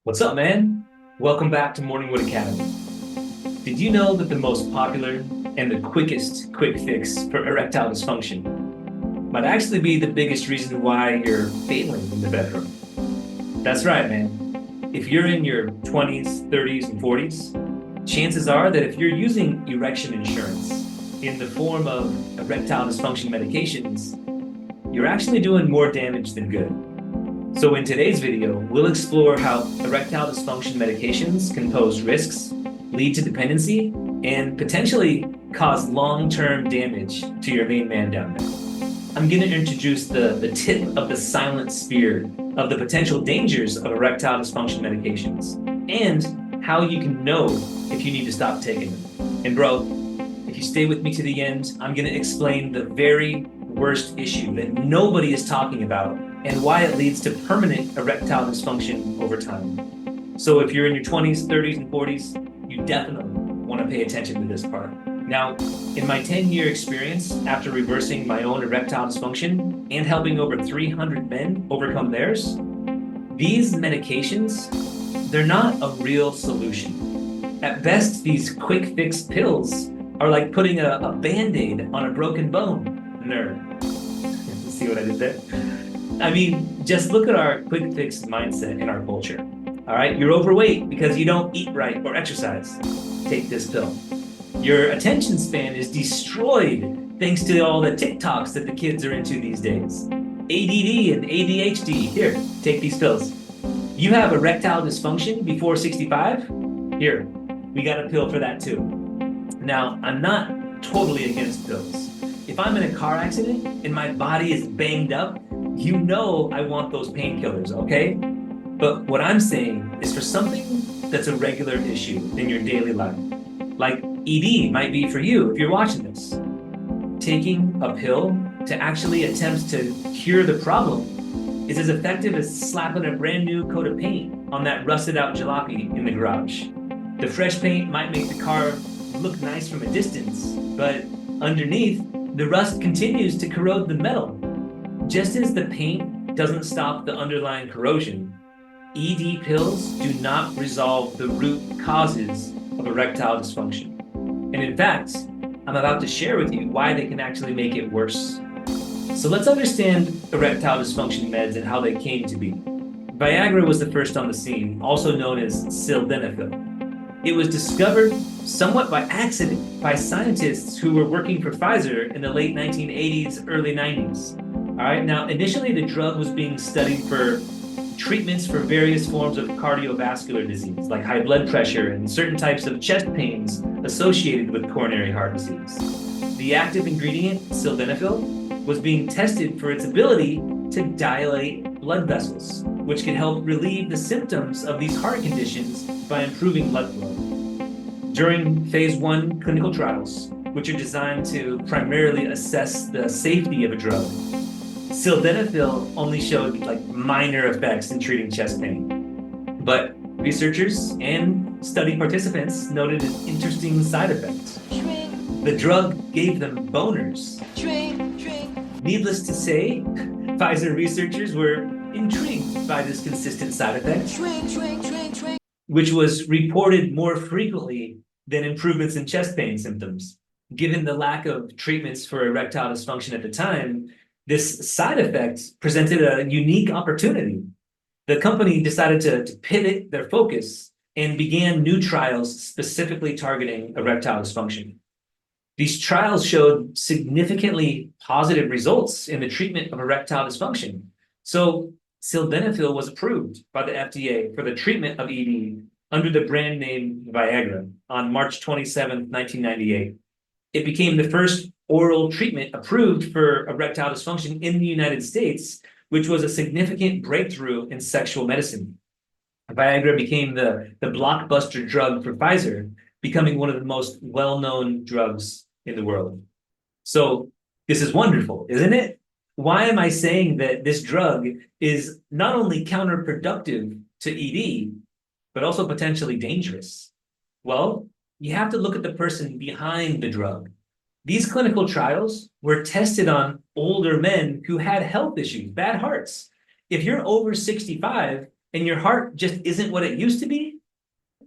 What's up, man? Welcome back to Morningwood Academy. Did you know that the most popular and the quickest quick fix for erectile dysfunction might actually be the biggest reason why you're failing in the bedroom? That's right, man. If you're in your 20s, 30s, and 40s, chances are that if you're using erection insurance in the form of erectile dysfunction medications, you're actually doing more damage than good. So in today's video, we'll explore how erectile dysfunction medications can pose risks, lead to dependency, and potentially cause long-term damage to your main man down there. I'm going to introduce the tip of the silent spear of the potential dangers of erectile dysfunction medications and how you can know if you need to stop taking them. And bro, if you stay with me to the end, I'm going to explain the very worst issue that nobody is talking about and why it leads to permanent erectile dysfunction over time. So if you're in your 20s, 30s, and 40s, you definitely want to pay attention to this part. Now, in my 10-year experience after reversing my own erectile dysfunction and helping over 300 men overcome theirs, these medications, they're not a real solution. At best, these quick fix pills are like putting a Band-Aid on a broken bone. Nerd. See what I did there? I mean, just look at our quick fix mindset in our culture. All right, you're overweight because you don't eat right or exercise. Take this pill. Your attention span is destroyed thanks to all the TikToks that the kids are into these days. ADD and ADHD. Here, take these pills. You have erectile dysfunction before 65? Here, we got a pill for that too. Now, I'm not totally against pills. If I'm in a car accident and my body is banged up, you know I want those painkillers, okay? But what I'm saying is for something that's a regular issue in your daily life, like ED might be for you if you're watching this. Taking a pill to actually attempt to cure the problem is as effective as slapping a brand new coat of paint on that rusted out jalopy in the garage. The fresh paint might make the car look nice from a distance, but underneath, the rust continues to corrode the metal. Just as the paint doesn't stop the underlying corrosion, ED pills do not resolve the root causes of erectile dysfunction. And in fact, I'm about to share with you why they can actually make it worse. So let's understand erectile dysfunction meds and how they came to be. Viagra was the first on the scene, also known as sildenafil. It was discovered somewhat by accident by scientists who were working for Pfizer in the late 1980s, early 90s. All right, now initially the drug was being studied for treatments for various forms of cardiovascular disease, like high blood pressure and certain types of chest pains associated with coronary heart disease. The active ingredient, sildenafil, was being tested for its ability to dilate blood vessels, which can help relieve the symptoms of these heart conditions by improving blood flow. During phase 1 clinical trials, which are designed to primarily assess the safety of a drug, sildenafil only showed like minor effects in treating chest pain. But researchers and study participants noted an interesting side effect. The drug gave them boners. Needless to say, Pfizer researchers were intrigued by this consistent side effect, which was reported more frequently than improvements in chest pain symptoms. Given the lack of treatments for erectile dysfunction at the time, this side effect presented a unique opportunity. The company decided to pivot their focus and began new trials specifically targeting erectile dysfunction. These trials showed significantly positive results in the treatment of erectile dysfunction. So sildenafil was approved by the FDA for the treatment of ED under the brand name Viagra on March 27, 1998. It became the first oral treatment approved for erectile dysfunction in the United States, which was a significant breakthrough in sexual medicine. Viagra became the blockbuster drug for Pfizer, becoming one of the most well-known drugs in the world. So this is wonderful, isn't it? Why am I saying that this drug is not only counterproductive to ED, but also potentially dangerous? Well, you have to look at the person behind the drug. These clinical trials were tested on older men who had health issues, bad hearts. If you're over 65, and your heart just isn't what it used to be,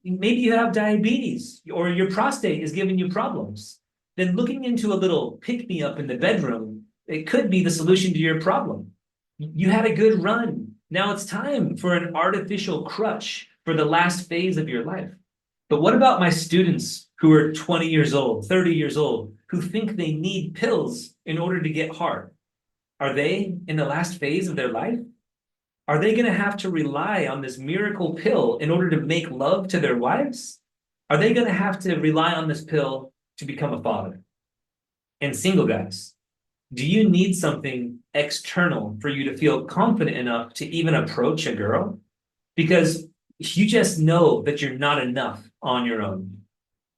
maybe you have diabetes or your prostate is giving you problems, then looking into a little pick-me-up in the bedroom, it could be the solution to your problem. You had a good run. Now it's time for an artificial crutch for the last phase of your life. But what about my students who are 20 years old, 30 years old, who think they need pills in order to get hard? Are they in the last phase of their life? Are they going to have to rely on this miracle pill in order to make love to their wives? Are they going to have to rely on this pill to become a father? And single guys, do you need something external for you to feel confident enough to even approach a girl? Because you just know that you're not enough on your own.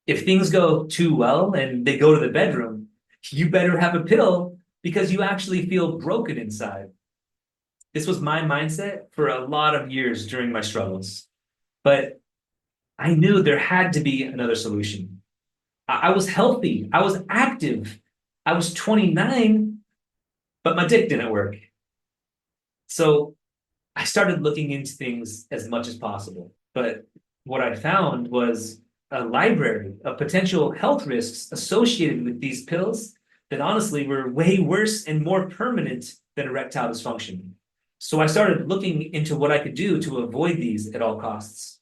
If things go too well and they go to the bedroom, you better have a pill because you actually feel broken inside. This was my mindset for a lot of years during my struggles. But I knew there had to be another solution. I was healthy. I was active. I was 29, but my dick didn't work. So I started looking into things as much as possible. But what I found was a library of potential health risks associated with these pills that honestly were way worse and more permanent than erectile dysfunction. So I started looking into what I could do to avoid these at all costs.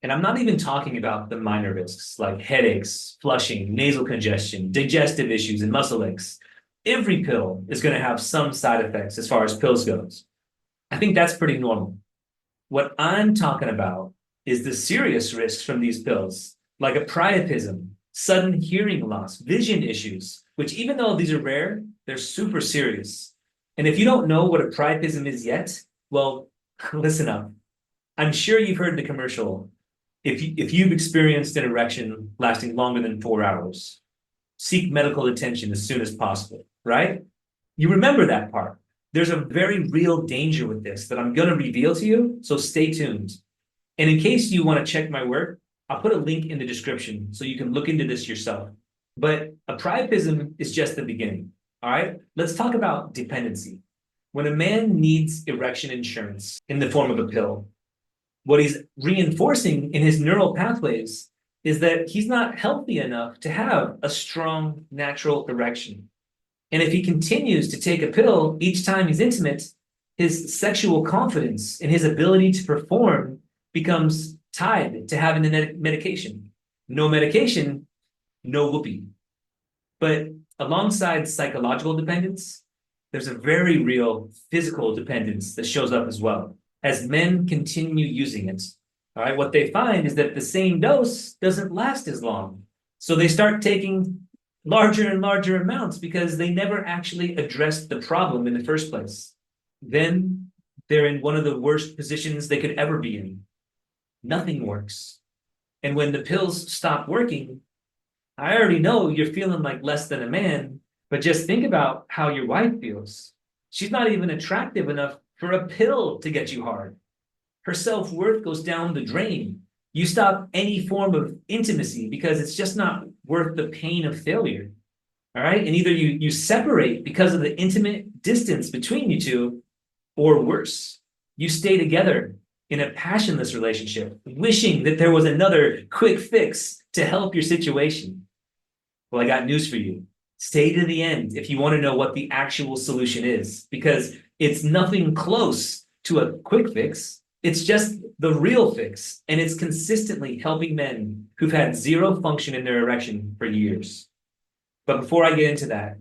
And I'm not even talking about the minor risks like headaches, flushing, nasal congestion, digestive issues, and muscle aches. Every pill is going to have some side effects as far as pills goes. I think that's pretty normal. What I'm talking about is the serious risks from these pills, like a priapism, sudden hearing loss, vision issues, which even though these are rare, they're super serious. And if you don't know what a priapism is yet, well, listen up. I'm sure you've heard the commercial. If you've experienced an erection lasting longer than 4 hours, seek medical attention as soon as possible, right? You remember that part. There's a very real danger with this that I'm going to reveal to you, so stay tuned. And in case you want to check my work, I'll put a link in the description so you can look into this yourself. But a priapism is just the beginning. All right, let's talk about dependency. When a man needs erection insurance in the form of a pill, what he's reinforcing in his neural pathways is that he's not healthy enough to have a strong natural erection. And if he continues to take a pill each time he's intimate, his sexual confidence and his ability to perform becomes tied to having the medication. No medication, no whoopee. But alongside psychological dependence, there's a very real physical dependence that shows up as well as men continue using it. All right, what they find is that the same dose doesn't last as long. So they start taking larger and larger amounts because they never actually addressed the problem in the first place. Then they're in one of the worst positions they could ever be in. Nothing works. And when the pills stop working, I already know you're feeling like less than a man, but just think about how your wife feels. She's not even attractive enough for a pill to get you hard. Her self-worth goes down the drain. You stop any form of intimacy because it's just not worth the pain of failure. All right. And either you separate because of the intimate distance between you two, or worse, you stay together in a passionless relationship, wishing that there was another quick fix to help your situation. Well, I got news for you. Stay to the end if you want to know what the actual solution is, because it's nothing close to a quick fix. It's just the real fix, and it's consistently helping men who've had zero function in their erection for years. But before I get into that,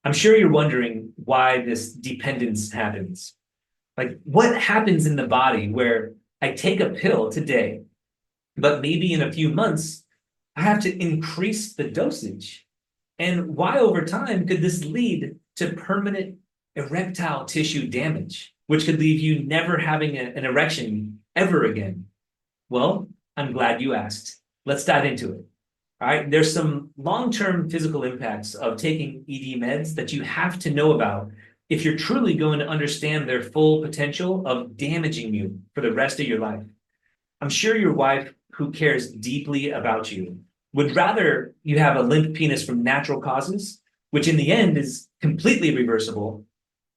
I'm sure you're wondering why this dependence happens. Like, what happens in the body where I take a pill today, but maybe in a few months, I have to increase the dosage? And why over time could this lead to permanent erectile tissue damage, which could leave you never having an erection ever again? Well, I'm glad you asked. Let's dive into it. All right, there's some long-term physical impacts of taking ED meds that you have to know about if you're truly going to understand their full potential of damaging you for the rest of your life. I'm sure your wife, who cares deeply about you, would rather you have a limp penis from natural causes, which in the end is completely reversible,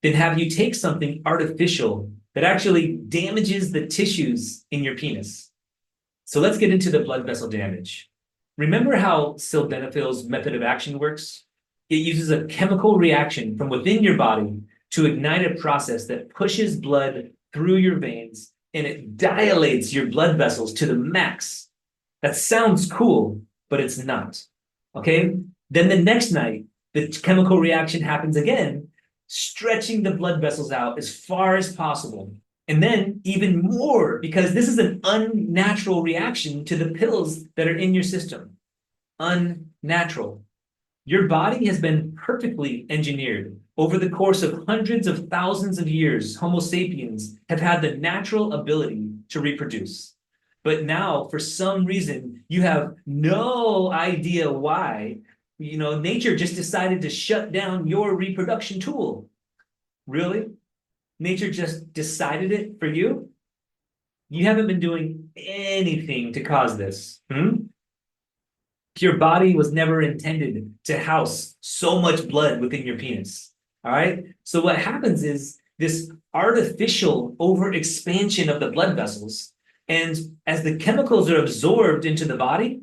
than have you take something artificial that actually damages the tissues in your penis. So let's get into the blood vessel damage. Remember how sildenafil's method of action works? It uses a chemical reaction from within your body to ignite a process that pushes blood through your veins and it dilates your blood vessels to the max. That sounds cool, but it's not. Okay? Then the next night, the chemical reaction happens again, stretching the blood vessels out as far as possible. And then even more, because this is an unnatural reaction to the pills that are in your system. Unnatural. Your body has been perfectly engineered. Over the course of hundreds of thousands of years, Homo sapiens have had the natural ability to reproduce. But now, for some reason, you have no idea why, nature just decided to shut down your reproduction tool. Really? Nature just decided it for you? You haven't been doing anything to cause this. Your body was never intended to house so much blood within your penis. All right? So what happens is this artificial overexpansion of the blood vessels, and as the chemicals are absorbed into the body,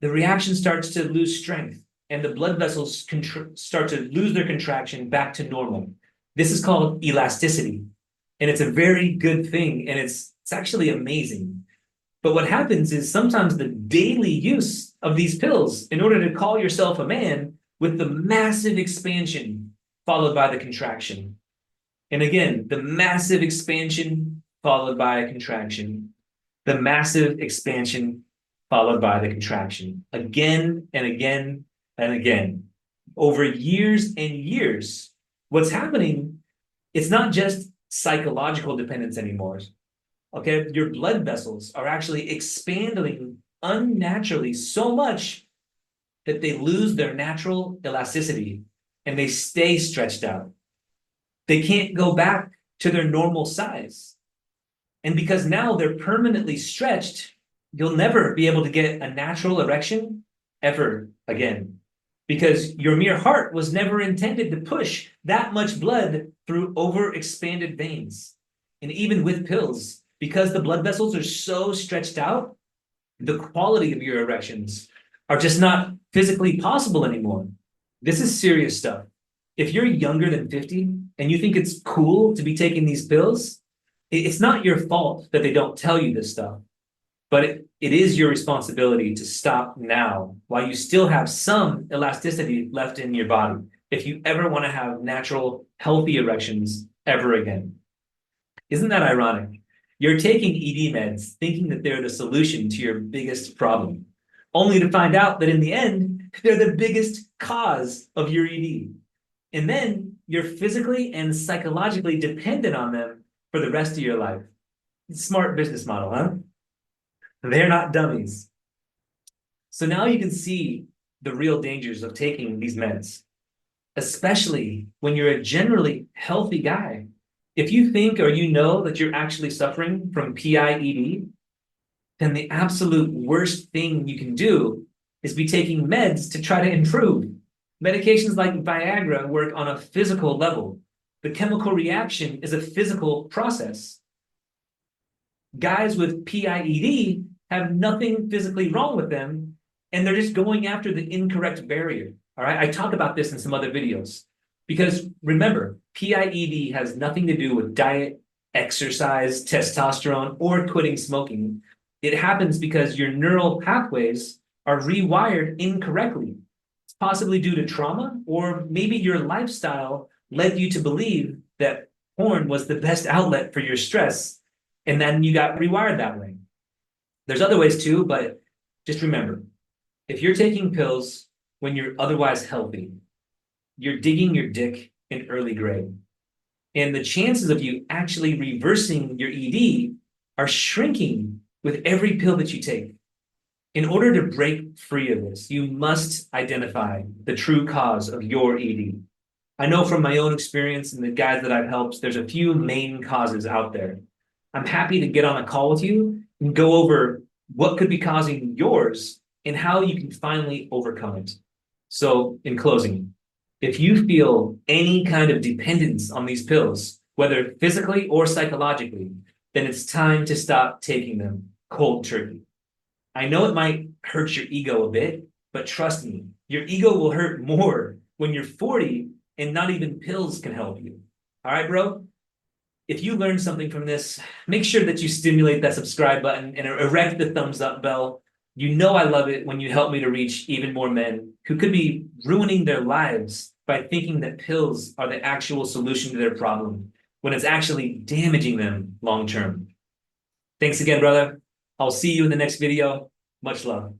the reaction starts to lose strength, and the blood vessels start to lose their contraction back to normal. This is called elasticity, and it's a very good thing, and it's actually amazing. But what happens is sometimes the daily use of these pills, in order to call yourself a man, with the massive expansion followed by the contraction. And again, the massive expansion followed by a contraction. The massive expansion followed by the contraction. Again and again and again. Over years and years, what's happening, it's not just psychological dependence anymore. Okay, your blood vessels are actually expanding unnaturally so much that they lose their natural elasticity and they stay stretched out. They can't go back to their normal size. And because now they're permanently stretched, you'll never be able to get a natural erection ever again. Because your mere heart was never intended to push that much blood through overexpanded veins. And even with pills, because the blood vessels are so stretched out, the quality of your erections are just not physically possible anymore. This is serious stuff. If you're younger than 50 and you think it's cool to be taking these pills, it's not your fault that they don't tell you this stuff, but it is your responsibility to stop now while you still have some elasticity left in your body if you ever want to have natural, healthy erections ever again. Isn't that ironic? You're taking ED meds thinking that they're the solution to your biggest problem, only to find out that in the end, they're the biggest cause of your ED. And then you're physically and psychologically dependent on them for the rest of your life. Smart business model, huh? They're not dummies. So now you can see the real dangers of taking these meds, especially when you're a generally healthy guy. If you think or you know that you're actually suffering from PIED, then the absolute worst thing you can do is be taking meds to try to improve. Medications like Viagra work on a physical level. The chemical reaction is a physical process. Guys with PIED have nothing physically wrong with them, and they're just going after the incorrect barrier. All right, I talk about this in some other videos. Because remember, PIED has nothing to do with diet, exercise, testosterone, or quitting smoking. It happens because your neural pathways are rewired incorrectly. It's possibly due to trauma, or maybe your lifestyle led you to believe that porn was the best outlet for your stress, and then you got rewired that way. There's other ways too, but just remember, if you're taking pills when you're otherwise healthy, you're digging your dick in early grade. And the chances of you actually reversing your ED are shrinking with every pill that you take. In order to break free of this, you must identify the true cause of your ED. I know from my own experience and the guys that I've helped, there's a few main causes out there. I'm happy to get on a call with you and go over what could be causing yours and how you can finally overcome it. So in closing, if you feel any kind of dependence on these pills, whether physically or psychologically, then it's time to stop taking them cold turkey. I know it might hurt your ego a bit, but trust me, your ego will hurt more when you're 40 and not even pills can help you. All right, bro? If you learned something from this, make sure that you stimulate that subscribe button and erect the thumbs up bell. You know I love it when you help me to reach even more men who could be ruining their lives by thinking that pills are the actual solution to their problem, when it's actually damaging them long term. Thanks again, brother. I'll see you in the next video. Much love.